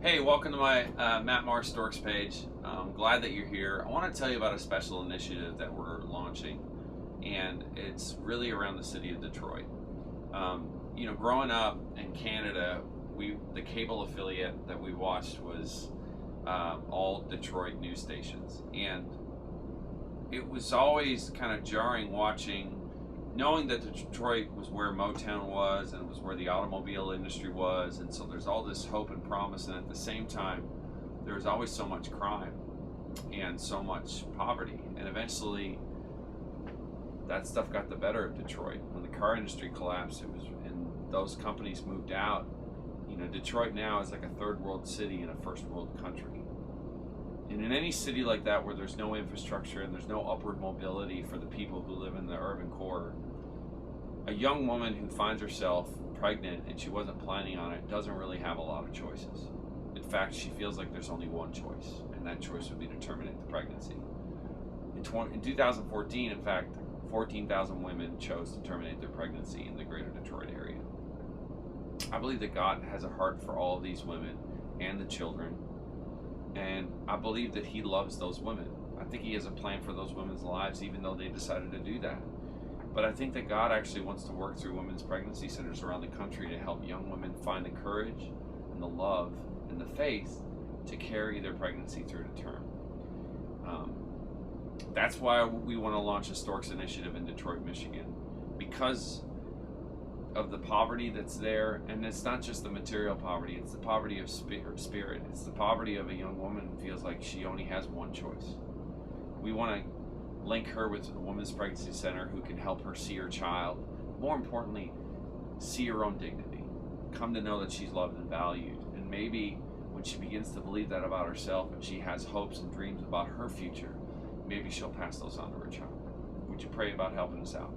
Hey, welcome to my Maher Storks page. I'm glad that you're here. I want to tell you about a special initiative that we're launching, and it's really around the city of Detroit. Growing up in Canada, the cable affiliate that we watched was all Detroit news stations, and it was always kind of jarring knowing that Detroit was where Motown was and it was where the automobile industry was, and so there's all this hope and promise, and at the same time there was always so much crime and so much poverty, and eventually that stuff got the better of Detroit. When the car industry collapsed, and those companies moved out. Detroit now is like a third world city in a first world country. And in any city like that where there's no infrastructure and there's no upward mobility for the people who live in the urban core, a young woman who finds herself pregnant and she wasn't planning on it doesn't really have a lot of choices. In fact, she feels like there's only one choice, and that choice would be to terminate the pregnancy. In 2014, in fact, 14,000 women chose to terminate their pregnancy in the greater Detroit area. I believe that God has a heart for all of these women and the children, and I believe that He loves those women. I think He has a plan for those women's lives, even though they decided to do that. But I think that God actually wants to work through women's pregnancy centers around the country to help young women find the courage and the love and the faith to carry their pregnancy through to term. That's why we want to launch a Storks initiative in Detroit, Michigan, because of the poverty that's there. And it's not just the material poverty, it's the poverty of spirit. It's the poverty of a young woman who feels like she only has one choice. We want to link her with a women's pregnancy center who can help her see her child. More importantly, see her own dignity. Come to know that she's loved and valued. And maybe when she begins to believe that about herself and she has hopes and dreams about her future, maybe she'll pass those on to her child. Would you pray about helping us out?